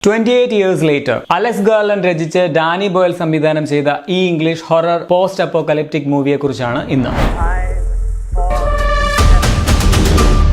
28 years later, Alex Garland രചിച്ച് Danny Boyle സംവിധാനം ചെയ്ത ഈ ഇംഗ്ലീഷ് ഹൊറർ പോസ്റ്റ് അപ്പോകലിപ്റ്റിക് മൂവിയെ കുറിച്ചാണ് ഇന്ന്.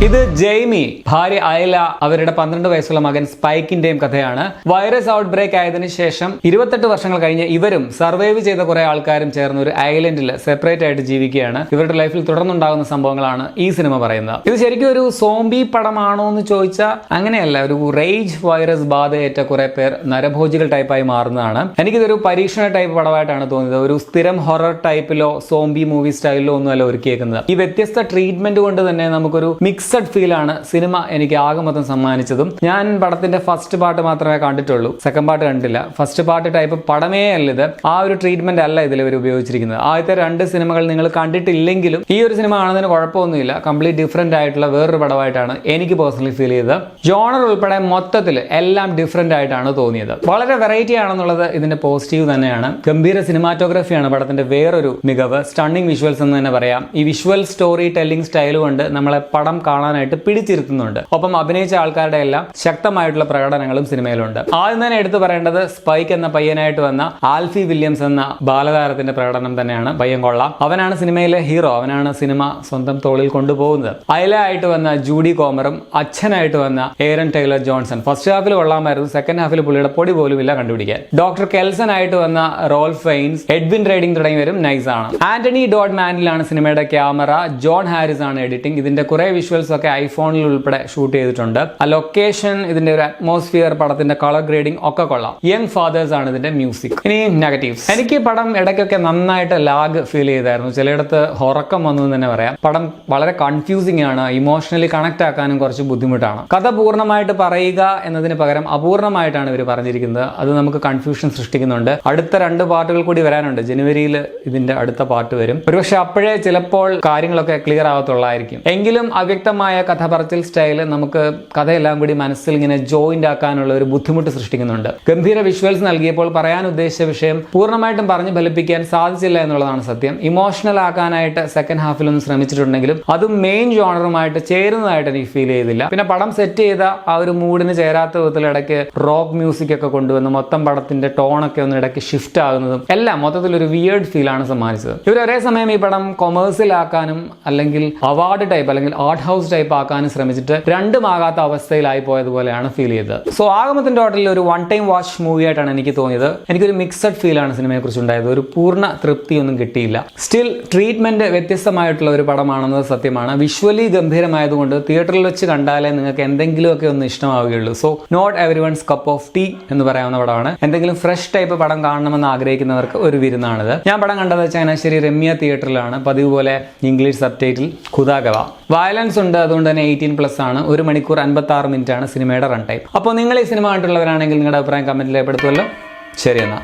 ഇത് ജെയ്മി, ഭാര്യ അയല, അവരുടെ 12 വയസ്സുള്ള മകൻ സ്പൈക്കിന്റെയും കഥയാണ്. വൈറസ് ഔട്ട് ബ്രേക്ക് ആയതിനു ശേഷം 28 വർഷങ്ങൾ കഴിഞ്ഞ് ഇവരും സർവൈവ് ചെയ്ത കുറെ ആൾക്കാരും ചേർന്ന് ഒരു ഐലൻഡിൽ സെപ്പറേറ്റ് ആയിട്ട് ജീവിക്കുകയാണ്. ഇവരുടെ ലൈഫിൽ തുടർന്നുണ്ടാകുന്ന സംഭവങ്ങളാണ് ഈ സിനിമ പറയുന്നത്. ഇത് ശരിക്കും ഒരു സോംബി പടമാണോ എന്ന് ചോദിച്ചാൽ അങ്ങനെയല്ല. ഒരു റേജ് വൈറസ് ബാധയേറ്റ കുറെ പേർ നരഭോജികൾ ടൈപ്പായി മാറുന്നതാണ്. എനിക്കിതൊരു പരീക്ഷണ ടൈപ്പ് പടമായിട്ടാണ് തോന്നിയത്. ഒരു സ്ഥിരം ഹൊറർ ടൈപ്പിലോ സോംബി മൂവി സ്റ്റൈലിലോ ഒന്നുമല്ല ഒരുക്കിയേക്കുന്നത്. ഈ വ്യത്യസ്ത ട്രീറ്റ്മെന്റ് കൊണ്ട് തന്നെ നമുക്കൊരു മിക്സഡ് ഫീൽ ആണ് സിനിമ എനിക്ക് ആകെ മൊത്തം സമ്മാനിച്ചതും. ഞാൻ പടത്തിന്റെ ഫസ്റ്റ് പാർട്ട് മാത്രമേ കണ്ടിട്ടുള്ളൂ, സെക്കൻഡ് പാർട്ട് കണ്ടില്ല. ഫസ്റ്റ് പാർട്ട് ടൈപ്പ് പടമേ അല്ല ഇത്. ആ ഒരു ട്രീറ്റ്മെന്റ് അല്ല ഇതിൽ ഇവർ ഉപയോഗിച്ചിരിക്കുന്നത്. ആദ്യത്തെ 2 സിനിമകൾ നിങ്ങൾ കണ്ടിട്ടില്ലെങ്കിലും ഈ ഒരു സിനിമ കാണുന്നതിന് കുഴപ്പമൊന്നുമില്ല. കംപ്ലീറ്റ് ഡിഫറെന്റ് ആയിട്ടുള്ള വേറൊരു പടമായിട്ടാണ് എനിക്ക് പേഴ്സണലി ഫീൽ ചെയ്തത്. ജോണർ ഉൾപ്പെടെ മൊത്തത്തിൽ എല്ലാം ഡിഫറെന്റ് ആയിട്ടാണ് തോന്നിയത്. വളരെ വെറൈറ്റി ആണെന്നുള്ളത് ഇതിന്റെ പോസിറ്റീവ് തന്നെയാണ്. ഗംഭീര സിനിമാറ്റോഗ്രഫിയാണ് പടത്തിന്റെ വേറൊരു മികവ്. സ്റ്റണ്ണിങ് വിഷ്വൽസ് എന്ന് തന്നെ പറയാം. ഈ വിഷ്വൽ സ്റ്റോറി ടെല്ലിംഗ് സ്റ്റൈൽ കൊണ്ട് നമ്മളെ പടം കാണാനായിട്ട് പിടിച്ചിരുത്തുന്നുണ്ട്. ഒപ്പം അഭിനയിച്ച ആൾക്കാരുടെ എല്ലാം ശക്തമായിട്ടുള്ള പ്രകടനങ്ങളും സിനിമയിലുണ്ട്. ആദ്യം തന്നെ എടുത്തു പറയേണ്ടത് സ്പൈക്ക് എന്ന പയ്യനായിട്ട് വന്ന ആൽഫി വില്യംസ് എന്ന ബാലതാരത്തിന്റെ പ്രകടനം തന്നെയാണ്. പയ്യൻ കൊള്ളാം. അവനാണ് സിനിമയിലെ ഹീറോ. അവനാണ് സിനിമ സ്വന്തം തോളിൽ കൊണ്ടുപോകുന്നത്. അയല ആയിട്ട് വന്ന ജൂഡി കോമറും അച്ഛനായിട്ട് വന്ന ഏരൻ ടൈലർ ജോൺസൺ ഫസ്റ്റ് ഹാഫിൽ കൊള്ളാമായിരുന്നു. സെക്കൻഡ് ഹാഫിൽ പുള്ളിയുടെ പൊടി പോലും ഇല്ല കണ്ടുപിടിക്കാൻ. ഡോക്ടർ കെൽസൺ ആയിട്ട് വന്ന റോൾഫ് ഫെയിൻസ്, എഡ്വിൻ റൈഡിംഗ് തുടങ്ങിയവരും നൈസ് ആണ്. ആന്റണി ഡോഡ് മാനിലാണ് സിനിമയുടെ ക്യാമറ. ജോൺ ഹാരിസ് ആണ് എഡിറ്റിംഗ്. ഇതിന്റെ കുറെ വിഷ്വൽസ് ഒക്കെ ഐഫോണിൽ ഉൾപ്പെടെ ഷൂട്ട് ചെയ്തിട്ടുണ്ട്. ആ ലൊക്കേഷൻ, ഇതിന്റെ ഒരു അറ്റ്മോസ്ഫിയർ, പടത്തിന്റെ കളർ ഗ്രേഡിംഗ് ഒക്കെ കൊള്ളാം. യങ് ഫാദേഴ്സ് ആണ് ഇതിന്റെ മ്യൂസിക്. ഇനി നെഗറ്റീവ്സ്. എനിക്ക് പടം ഇടയ്ക്കൊക്കെ നന്നായിട്ട് ലാഗ് ഫീൽ ചെയ്തായിരുന്നു. ചിലയിടത്ത് ഉറക്കം വന്നു എന്ന് തന്നെ പറയാം. പടം വളരെ കൺഫ്യൂസിംഗ് ആണ്. ഇമോഷണലി കണക്ട് ആക്കാനും കുറച്ച് ബുദ്ധിമുട്ടാണ്. കഥ പൂർണ്ണമായിട്ട് പറയുക എന്നതിന് പകരം അപൂർണമായിട്ടാണ് ഇവർ പറഞ്ഞിരിക്കുന്നത്. അത് നമുക്ക് കൺഫ്യൂഷൻ സൃഷ്ടിക്കുന്നുണ്ട്. അടുത്ത 2 പാർട്ടുകൾ കൂടി വരാനുണ്ട്. ജനുവരിയിൽ ഇതിന്റെ അടുത്ത പാർട്ട് വരും. ഒരുപക്ഷെ അപ്പോഴേ ചിലപ്പോൾ കാര്യങ്ങളൊക്കെ ക്ലിയർ ആവത്തുള്ളായിരിക്കും. എങ്കിലും അവ്യക്തമായ കഥ പറച്ചിൽ സ്റ്റൈല് നമുക്ക് കഥയെല്ലാം കൂടി മനസ്സിൽ ഇങ്ങനെ ജോയിന്റ് ആക്കാനുള്ള ഒരു ബുദ്ധിമുട്ട് സൃഷ്ടിക്കുന്നുണ്ട്. ഗംഭീര വിഷ്വൽസ് നൽകിയപ്പോൾ പറയാൻ ഉദ്ദേശിച്ച വിഷയം പൂർണ്ണമായിട്ടും പറഞ്ഞു ഫലിപ്പിക്കാൻ സാധിച്ചില്ല എന്നുള്ളതാണ് സത്യം. ഇമോഷണൽ ആക്കാനായിട്ട് സെക്കൻഡ് ഹാഫിലൊന്നും ശ്രമിച്ചിട്ടുണ്ടെങ്കിലും അതും മെയിൻ ജോണറുമായിട്ട് ചേരുന്നതായിട്ട് എനിക്ക് ഫീൽ ചെയ്തില്ല. പിന്നെ പടം സെറ്റ് ചെയ്ത ആ ഒരു മൂഡിന് ചേരാത്ത വിധത്തിൽ ഇടയ്ക്ക് റോക്ക് മ്യൂസിക് ഒക്കെ കൊണ്ടുവന്ന് മൊത്തം പടത്തിന്റെ ടോണൊക്കെ ഒന്ന് ഇടയ്ക്ക് ഷിഫ്റ്റ് ആകുന്നതും എല്ലാം മൊത്തത്തിൽ ഒരു വിയേർഡ് ഫീൽ ആണ് സമ്മാനിച്ചത്. ഇവർ ഒരേ സമയം ഈ പടം കൊമേഴ്സ്യൽ ആക്കാനും അല്ലെങ്കിൽ അവാർഡ് ടൈപ്പ് അല്ലെങ്കിൽ ആർട്ട് ഹൗസ് ടൈപ്പ് ആക്കാനും ശ്രമിച്ചിട്ട് രണ്ടും ആകാത്ത അവസ്ഥയിലായി പോയതുപോലെയാണ് ഫീൽ ചെയ്തത്. സോ ആഗമത്തിന്റെ ടോട്ടലിൽ ഒരു വൺ ടൈം വാച്ച് മൂവി ആയിട്ടാണ് എനിക്ക് തോന്നിയത്. എനിക്കൊരു മിക്സഡ് ഫീൽ ആണ് സിനിമയെ കുറിച്ച് ഉണ്ടായത്. ഒരു പൂർണ്ണ തൃപ്തിയൊന്നും കിട്ടിയില്ല. സ്റ്റിൽ ട്രീറ്റ്മെന്റ് വ്യത്യസ്തമായിട്ടുള്ള ഒരു പടമാണെന്നത് സത്യമാണ്. വിഷ്വലി ഗംഭീരമായതുകൊണ്ട് തിയേറ്ററിൽ വെച്ച് കണ്ടാലേ നിങ്ങൾക്ക് എന്തെങ്കിലുമൊക്കെ ഒന്ന് ഇഷ്ടമാവുകയുള്ളൂ. So not everyone's cup of tea എന്ന് പറയാവുന്ന പടമാണ്. എന്തെങ്കിലും ഫ്രഷ് ടൈപ്പ് പടം കാണണമെന്ന് ആഗ്രഹിക്കുന്നവർക്ക് ഒരു വിരുന്നാണിത്. ഞാൻ പടം കണ്ടത് ചങ്ങനാശ്ശേരി രമ്യ തിയേറ്ററിലാണ്. പതിവ് പോലെ ഇംഗ്ലീഷ് സബ് ടൈറ്റിൽ ഖുദാഗവ. വയലൻസ് ഉണ്ട്, അതുകൊണ്ട് തന്നെ 18+ ആണ്. 1 മണിക്കൂർ 56 മിനിറ്റ് ആണ് സിനിമയുടെ റൺ ടൈം. അപ്പോൾ നിങ്ങൾ ഈ സിനിമ കണ്ടിട്ടുള്ളവരാണെങ്കിൽ നിങ്ങളുടെ അഭിപ്രായം കമന്റിൽ രേഖപ്പെടുത്തുമല്ലോ. ശരി എന്നാൽ.